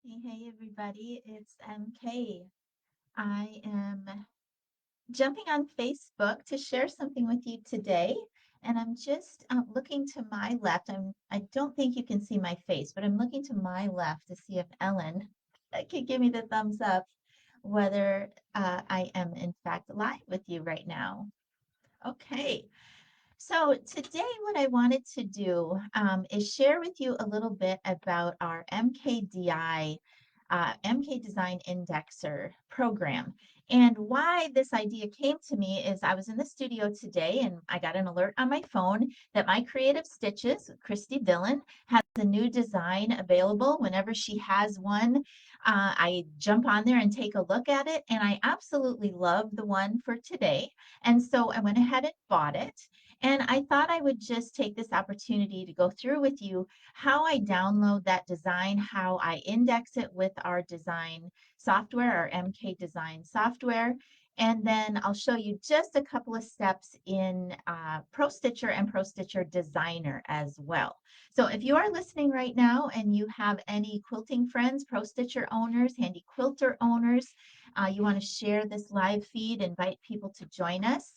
Hey, everybody, it's MK. I am jumping on Facebook to share something with you today, and I'm just looking to my left. I don't think you can see my face, but I'm looking to my left to see if Ellen could give me the thumbs up whether I am in fact live with you right now. Okay. So today, what I wanted to do is share with you a little bit about our MKDI, MK Design Indexer program. And why this idea came to me is I was in the studio today and I got an alert on my phone that my Creative Stitches, Christy Dillon, has a new design available. Whenever she has one, I jump on there and take a look at it. And I absolutely love the one for today. And so I went ahead and bought it. And I thought I would just take this opportunity to go through with you how I download that design, how I index it with our design software, our MK design software. And then I'll show you just a couple of steps in Pro Stitcher and Pro Stitcher Designer as well. So if you are listening right now and you have any quilting friends, Pro Stitcher owners, handy quilter owners, you want to share this live feed, invite people to join us,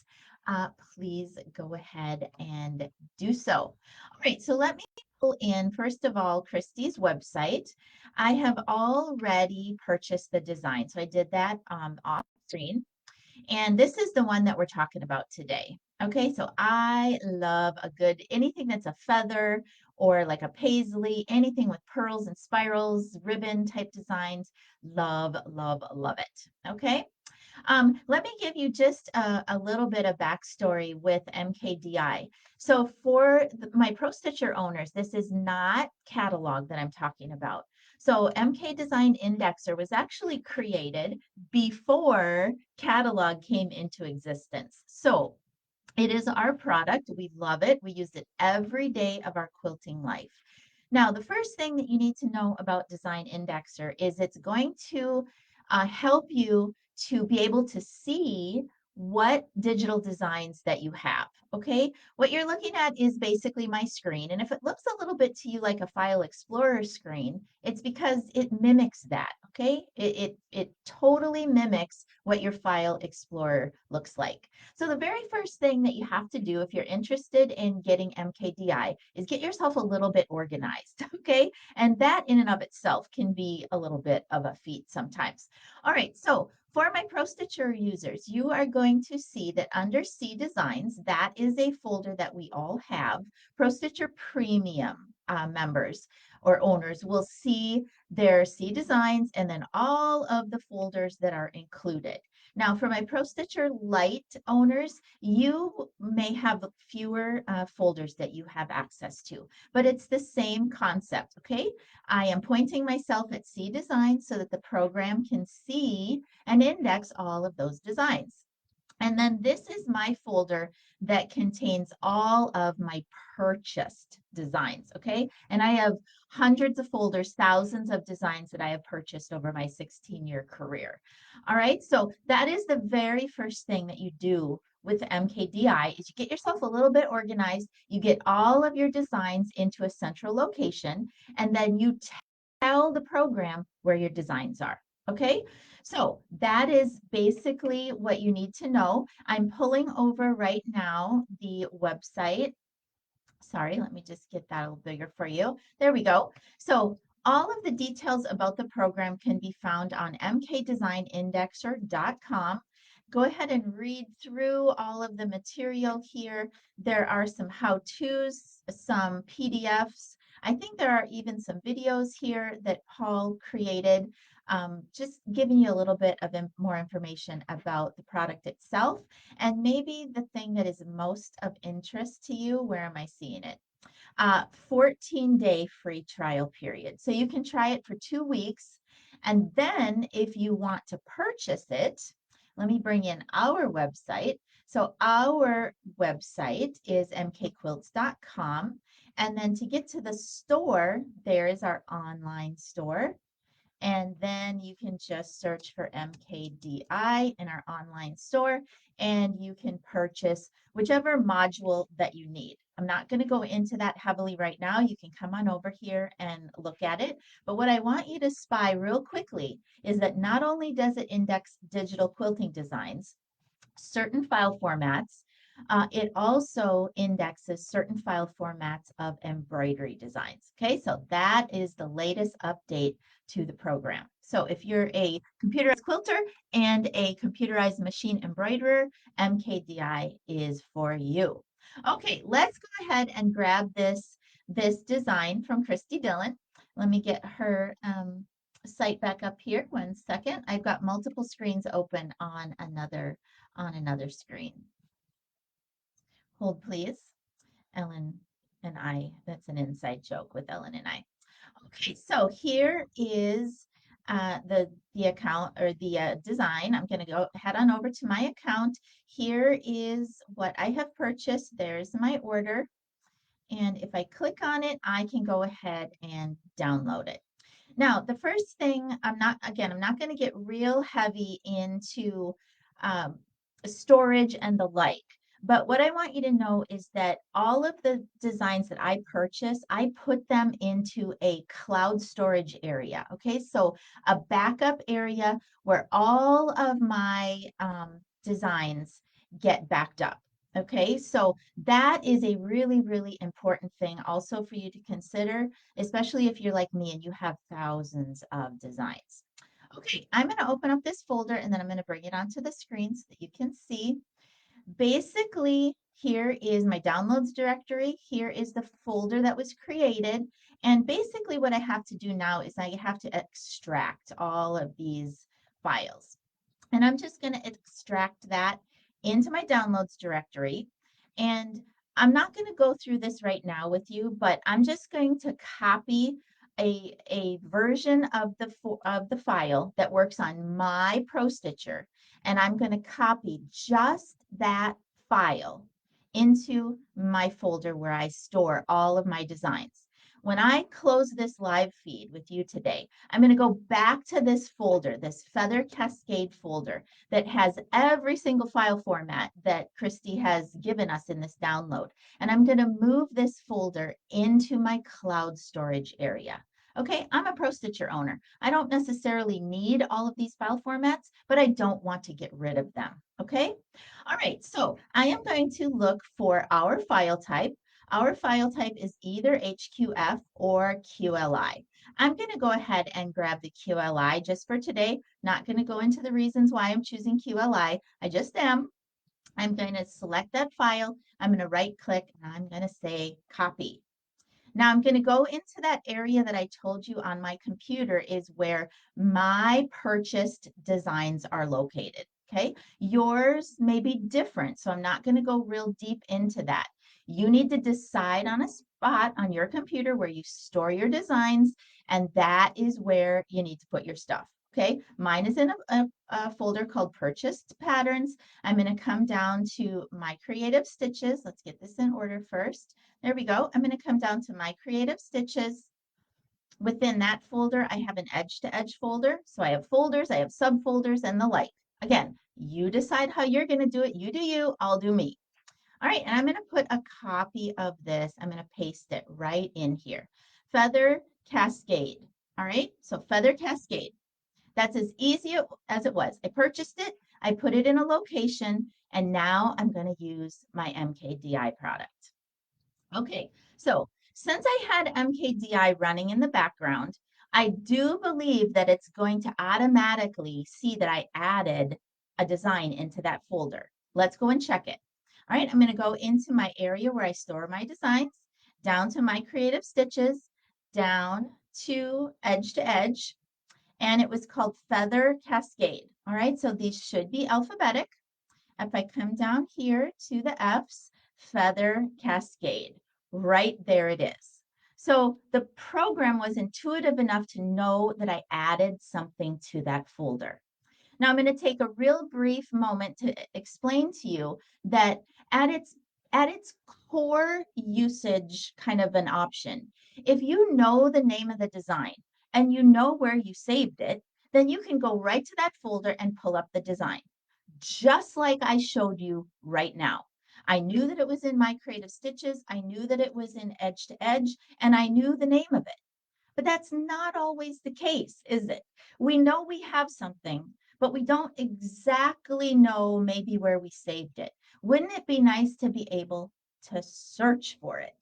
please go ahead and do so. All right, so let me pull in, first of all, Christie's website. I have already purchased the design, so I did that off screen. And this is the one that we're talking about today. Okay, so I love a good, anything that's a feather or like a paisley, anything with pearls and spirals, ribbon type designs. Love, love, love it. Okay. Let me give you just a little bit of backstory with MKDI. So for my Pro Stitcher owners, this is not catalog that I'm talking about. So MK Design Indexer was actually created before catalog came into existence. So it is our product. We love it. We use it every day of our quilting life. Now, the first thing that you need to know about Design Indexer is it's going to help you to be able to see what digital designs that you have. Okay, what you're looking at is basically my screen. And if it looks a little bit to you like a File Explorer screen, it's because it mimics that. Okay, it totally mimics what your File Explorer looks like. So the very first thing that you have to do if you're interested in getting MKDI is get yourself a little bit organized, okay? And that in and of itself can be a little bit of a feat sometimes. All right, so for my Pro Stitcher users, you are going to see that under C Designs, that is a folder that we all have. Pro Stitcher Premium members or owners will see their C Designs and then all of the folders that are included. Now, for my Pro Stitcher Lite owners, you may have fewer folders that you have access to, but it's the same concept, okay? I am pointing myself at C Design so that the program can see and index all of those designs. And then this is my folder that contains all of my purchased designs, okay? And I have hundreds of folders, thousands of designs that I have purchased over my 16-year career. All right, so that is the very first thing that you do with MKDI is you get yourself a little bit organized, you get all of your designs into a central location, and then you tell the program where your designs are. Okay, so that is basically what you need to know. I'm pulling over right now the website. Sorry, let me just get that a little bigger for you. There we go. So all of the details about the program can be found on mkdesignindexer.com. Go ahead and read through all of the material here. There are some how-tos, some PDFs. I think there are even some videos here that Paul created, just giving you a little bit of more information about the product itself. And maybe the thing that is most of interest to you, where am I seeing it? 14-day free trial period. So you can try it for 2 weeks. And then if you want to purchase it, let me bring in our website. So our website is mkquilts.com. And then to get to the store, there is our online store. and then you can just search for MKDI in our online store, and you can purchase whichever module that you need. I'm not going to go into that heavily right now. You can come on over here and look at it. But what I want you to spy real quickly is that not only does it index digital quilting designs, certain file formats, it also indexes certain file formats of embroidery designs. Okay, so that is the latest update to the program. So if you're a computerized quilter and a computerized machine embroiderer, MKDI is for you. Okay, let's go ahead and grab this design from Christy Dillon. Let me get her site back up here. 1 second. I've got multiple screens open on another screen. Hold, please. Ellen and I, that's an inside joke with Ellen and I. Okay, so here is the account or the design. I'm going to go head on over to my account. Here is what I have purchased. There's my order. And if I click on it, I can go ahead and download it. Now, the first thing, I'm not going to get real heavy into um, storage and the like. But what I want you to know is that all of the designs that I purchase, I put them into a cloud storage area. Okay, so a backup area where all of my designs get backed up. Okay, so that is a really, really important thing also for you to consider, especially if you're like me and you have thousands of designs. Okay, I'm going to open up this folder and then I'm going to bring it onto the screen so that you can see. Basically, here is my downloads directory. Here is the folder that was created. And basically what I have to do now is I have to extract all of these files. And I'm just going to extract that into my downloads directory. And I'm not going to go through this right now with you, but I'm just going to copy a version of the file that works on my Pro Stitcher. And I'm going to copy just that file into my folder where I store all of my designs. When I close this live feed with you today, I'm going to go back to this folder, this Feather Cascade folder that has every single file format that Christy has given us in this download. And I'm going to move this folder into my cloud storage area. Okay, I'm a Pro Stitcher owner. I don't necessarily need all of these file formats, but I don't want to get rid of them. Okay, all right, so I am going to look for our file type. Our file type is either HQF or QLI. I'm going to go ahead and grab the QLI just for today. Not going to go into the reasons why I'm choosing QLI. I just am. I'm going to select that file. I'm going to right click and I'm going to say copy. Now I'm going to go into that area that I told you on my computer is where my purchased designs are located. Okay, yours may be different, so I'm not going to go real deep into that. You need to decide on a spot on your computer where you store your designs, and that is where you need to put your stuff. Okay, mine is in a folder called Purchased Patterns. I'm going to come down to my Creative Stitches. Let's get this in order first. There we go. I'm going to come down to my Creative Stitches. Within that folder, I have an edge-to-edge folder. So I have folders, I have subfolders, and the like. Again, you decide how you're going to do it. You do you, I'll do me. All right, and I'm going to put a copy of this. I'm going to paste it right in here. Feather Cascade. All right, so Feather Cascade. That's as easy as it was. I purchased it, I put it in a location, and now I'm going to use my MKDI product. Okay, so since I had MKDI running in the background, I do believe that it's going to automatically see that I added a design into that folder. Let's go and check it. All right, I'm going to go into my area where I store my designs, down to my Creative Stitches, down to Edge, and it was called Feather Cascade. All right, so these should be alphabetic. If I come down here to the F's, Feather Cascade, right there it is. So the program was intuitive enough to know that I added something to that folder. Now I'm going to take a real brief moment to explain to you that at its core usage kind of an option, if you know the name of the design and you know where you saved it, then you can go right to that folder and pull up the design, just like I showed you right now. I knew that it was in my Creative Stitches. I knew that it was in Edge to Edge, and I knew the name of it. But that's not always the case, is it? We know we have something, but we don't exactly know maybe where we saved it. Wouldn't it be nice to be able to search for it?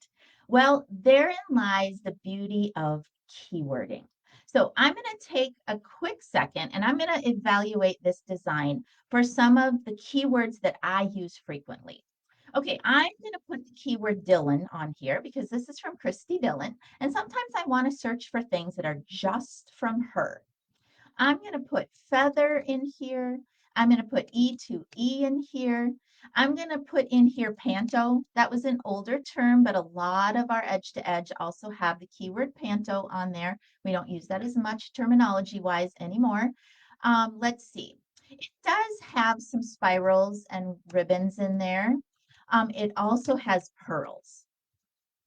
Well, therein lies the beauty of keywording. So I'm going to take a quick second and I'm going to evaluate this design for some of the keywords that I use frequently. Okay, I'm going to put the keyword Dylan on here because this is from Christy Dillon. And sometimes I want to search for things that are just from her. I'm going to put feather in here. I'm going to put E2E in here. I'm going to put in here panto. That was an older term, but a lot of our edge to edge also have the keyword panto on there. We don't use that as much terminology wise anymore. Let's see. It does have some spirals and ribbons in there. It also has pearls.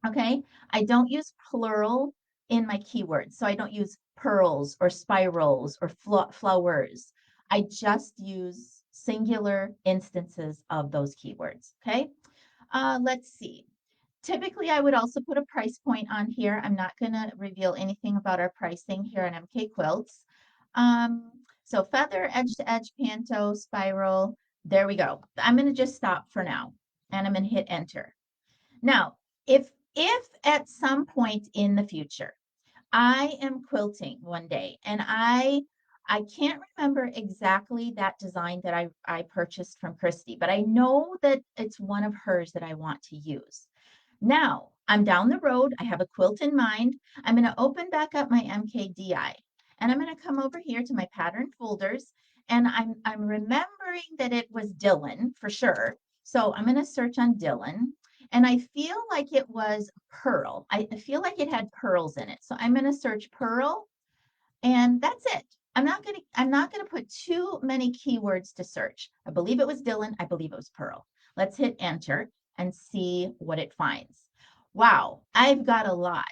Okay, I don't use plural in my keywords. So I don't use pearls or spirals or flowers. I just use singular instances of those keywords. Okay, let's see. Typically, I would also put a price point on here. I'm not going to reveal anything about our pricing here on MK Quilts. Um, so feather, edge to edge, panto, spiral. There we go. I'm going to just stop for now and I'm going to hit enter. Now, if at some point in the future I am quilting one day and I can't remember exactly that design that I purchased from Christy, but I know that it's one of hers that I want to use. Now, I'm down the road. I have a quilt in mind. I'm going to open back up my MKDI and I'm going to come over here to my pattern folders and I'm remembering that it was Dylan for sure. So I'm going to search on Dylan and I feel like it was pearl. I feel like it had pearls in it. So I'm going to search pearl and that's it. I'm not going to put too many keywords to search. I believe it was Dylan. I believe it was pearl. Let's hit enter and see what it finds. Wow, I've got a lot.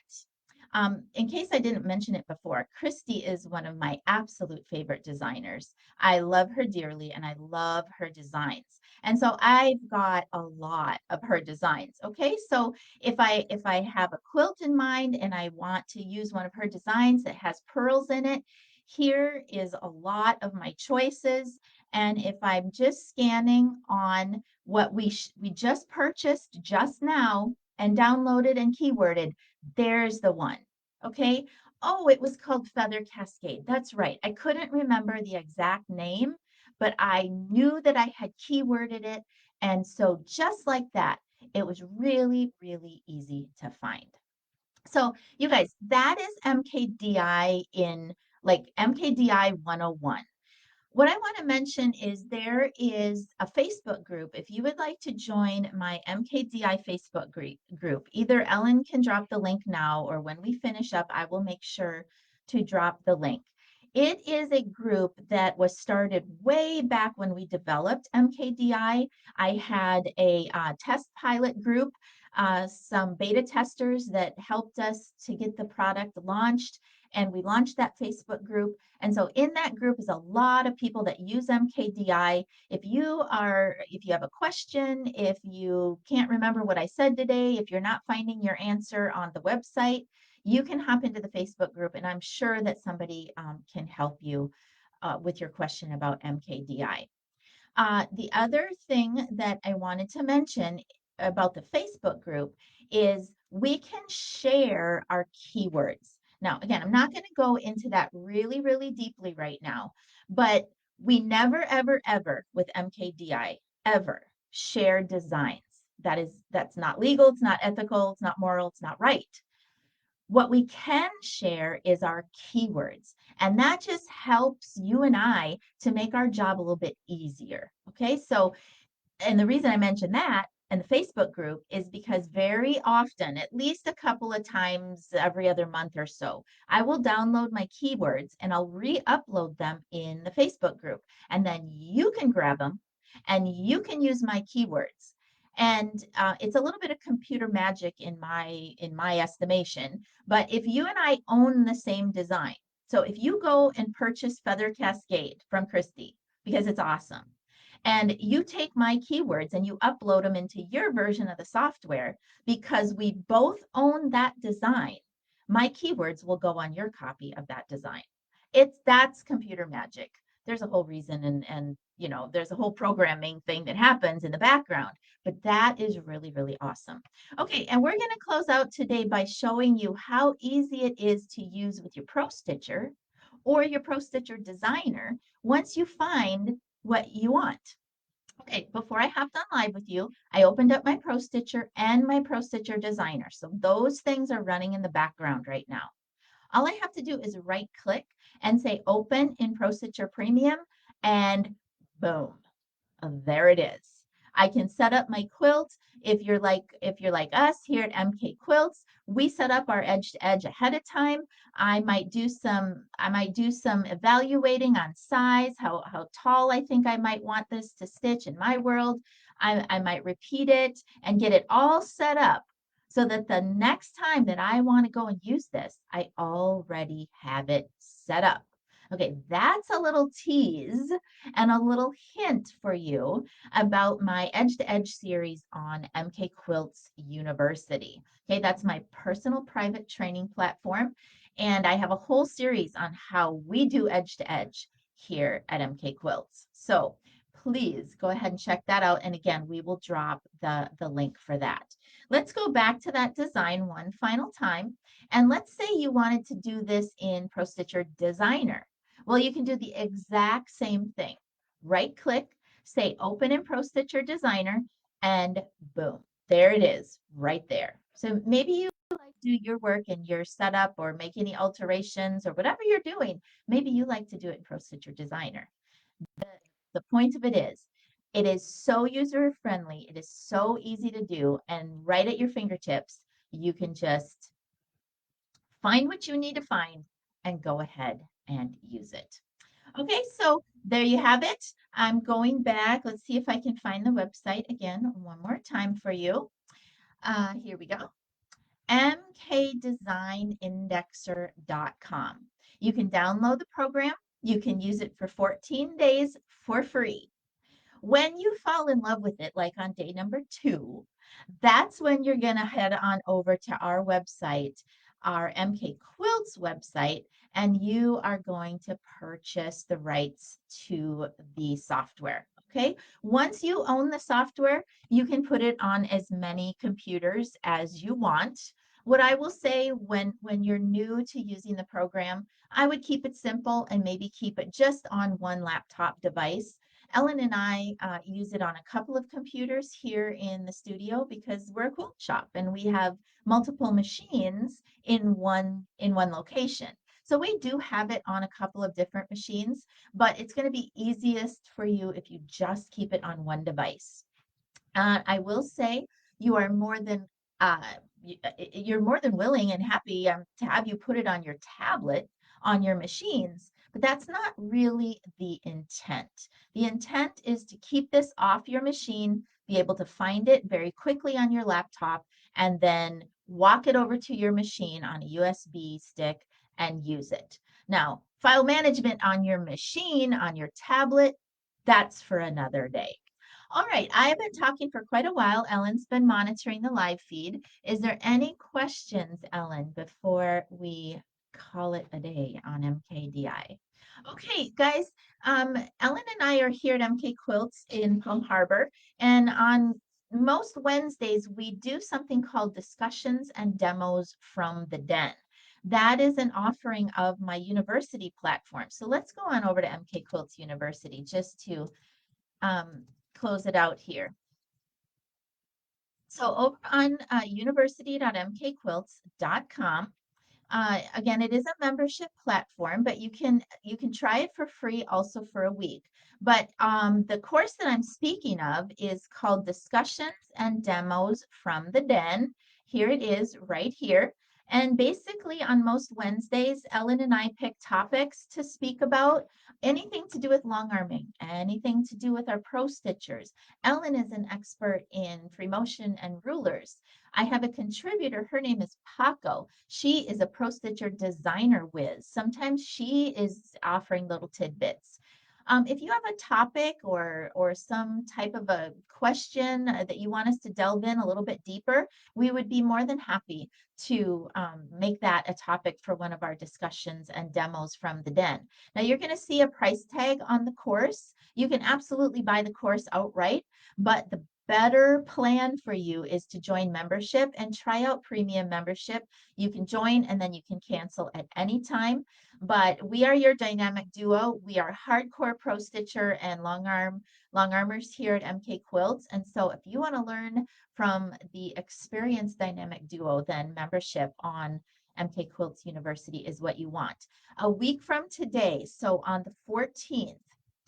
In case I didn't mention it before, Christy is one of my absolute favorite designers. I love her dearly and I love her designs. And so I've got a lot of her designs. Okay, so if I have a quilt in mind and I want to use one of her designs that has pearls in it, here is a lot of my choices. And if I'm just scanning on what we just purchased just now and downloaded and keyworded, there's the one. Okay. Oh, it was called Feather Cascade. That's right. I couldn't remember the exact name, but I knew that I had keyworded it. And so just like that, it was really, really easy to find. So you guys, that is MKDI in like MKDI 101. What I want to mention is there is a Facebook group. If you would like to join my MKDI Facebook group, either Ellen can drop the link now or when we finish up, I will make sure to drop the link. It is a group that was started way back when we developed MKDI. I had a test pilot group, some beta testers that helped us to get the product launched, and we launched that Facebook group. And so in that group is a lot of people that use MKDI. If you have a question, if you can't remember what I said today, if you're not finding your answer on the website, you can hop into the Facebook group and I'm sure that somebody can help you with your question about MKDI. The other thing that I wanted to mention about the Facebook group is we can share our keywords. Now, again, I'm not going to go into that really, really deeply right now, but we never, ever, ever with MKDI ever share designs. That's not legal, it's not ethical, it's not moral, it's not right. What we can share is our keywords, and that just helps you and I to make our job a little bit easier. Okay, so, and the reason I mention that in the Facebook group is because very often, at least a couple of times every other month or so, I will download my keywords and I'll re-upload them in the Facebook group. And then you can grab them and you can use my keywords. And it's a little bit of computer magic in my estimation. But if you and I own the same design, so if you go and purchase Feather Cascade from Christy because it's awesome, and you take my keywords and you upload them into your version of the software, because we both own that design, my keywords will go on your copy of that design. That's computer magic. There's a whole reason, and there's a whole programming thing that happens in the background, but that is really, really awesome. Okay, and we're going to close out today by showing you how easy it is to use with your Pro Stitcher or your Pro Stitcher Designer once you find what you want. Okay, before I hopped on live with you, I opened up my Pro Stitcher and my Pro Stitcher Designer. So those things are running in the background right now. All I have to do is right click and say open in Pro Stitcher Premium, and boom, there it is. I can set up my quilt. If you're like us here at MK Quilts, we set up our edge to edge ahead of time. I might do some evaluating on size, how tall I think I might want this to stitch in my world. I might repeat it and get it all set up so that the next time that I want to go and use this, I already have it set up. Okay, that's a little tease and a little hint for you about my Edge to Edge series on MK Quilts University. Okay, that's my personal private training platform. And I have a whole series on how we do Edge to Edge here at MK Quilts. So please go ahead and check that out. And again, we will drop the link for that. Let's go back to that design one final time. And let's say you wanted to do this in Pro Stitcher Designer. Well, you can do the exact same thing. Right click, say open in Pro Stitcher Designer, and boom, there it is right there. So maybe you like do your work and your setup or make any alterations or whatever you're doing. Maybe you like to do it in Pro Stitcher Designer. The point of it is so user friendly. It is so easy to do, and right at your fingertips, you can just find what you need to find and go ahead and use it. Okay, so there you have it. I'm going back. Let's see if I can find the website again one more time for you. Here we go. mkdesignindexer.com. You can download the program. You can use it for 14 days for free. When you fall in love with it, like on day number 2, that's when you're going to head on over to our website, our MK Quilts website, and you are going to purchase the rights to the software. Okay. Once you own the software, you can put it on as many computers as you want. What I will say when you're new to using the program, I would keep it simple and maybe keep it just on one laptop device. Ellen and I use it on a couple of computers here in the studio because we're a quilt shop and we have multiple machines in one location. So we do have it on a couple of different machines, but it's going to be easiest for you if you just keep it on one device. I will say you are more than uh, you're more than willing and happy to have you put it on your tablet on your machines, but that's not really the intent. The intent is to keep this off your machine, be able to find it very quickly on your laptop, and then walk it over to your machine on a USB stick and use it. Now, file management on your machine, on your tablet, that's for another day. All right, I have been talking for quite a while. Ellen's been monitoring the live feed. Is there any questions, Ellen, before we call it a day on MKDI? Okay, guys, Ellen and I are here at MK Quilts in Palm Harbor, and on most Wednesdays, we do something called discussions and demos from the den. That is an offering of my university platform. So let's go on over to MK Quilts University just to um, close it out here. So over on university.mkquilts.com, again, it is a membership platform, but you can try it for free also for a week. But the course that I'm speaking of is called Discussions and Demos from the Den. Here it is right here. And basically, on most Wednesdays, Ellen and I pick topics to speak about, anything to do with long arming, anything to do with our pro stitchers. Ellen is an expert in free motion and rulers. I have a contributor. Her name is Paco. She is a pro stitcher designer whiz. Sometimes she is offering little tidbits. If you have a topic or some type of a question that you want us to delve in a little bit deeper, we would be more than happy to make that a topic for one of our discussions and demos from the den. Now you're going to see a price tag on the course. You can absolutely buy the course outright, but the better plan for you is to join membership and try out premium membership. You can join and then you can cancel at any time. But we are your dynamic duo. We are hardcore pro stitcher and long armers here at MK Quilts. And so if you want to learn from the experienced dynamic duo, then membership on MK Quilts University is what you want. A week from today, so on the 14th,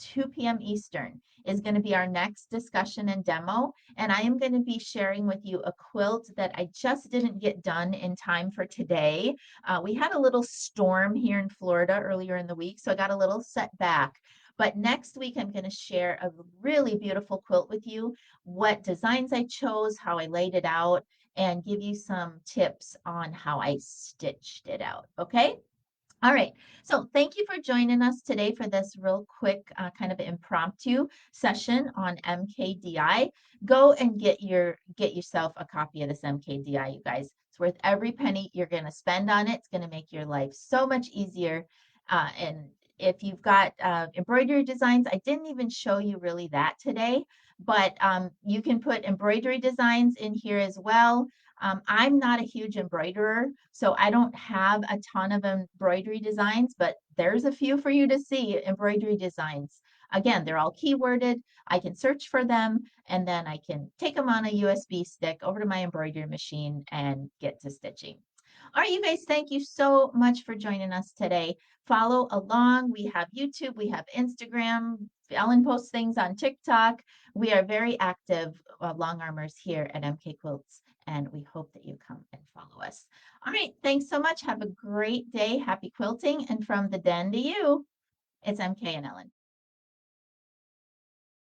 2 p.m. Eastern, is going to be our next discussion and demo. And I am going to be sharing with you a quilt that I just didn't get done in time for today. We had a little storm here in Florida earlier in the week, so I got a little set back. But next week, I'm going to share a really beautiful quilt with you, what designs I chose, how I laid it out, and give you some tips on how I stitched it out. Okay? All right. So thank you for joining us today for this real quick kind of impromptu session on MKDI. Go and get yourself a copy of this MKDI, you guys. It's worth every penny you're going to spend on it. It's going to make your life so much easier. And if you've got embroidery designs, I didn't even show you really that today, but you can put embroidery designs in here as well. I'm not a huge embroiderer, so I don't have a ton of embroidery designs, but there's a few for you to see embroidery designs. Again, they're all keyworded. I can search for them and then I can take them on a USB stick over to my embroidery machine and get to stitching. All right, you guys, thank you so much for joining us today. Follow along. We have YouTube, we have Instagram. Ellen posts things on TikTok. We are very active long armors here at MK Quilts, and we hope that you come and follow us. All right, thanks so much. Have a great day. Happy quilting. And from the den to you, it's MK and Ellen.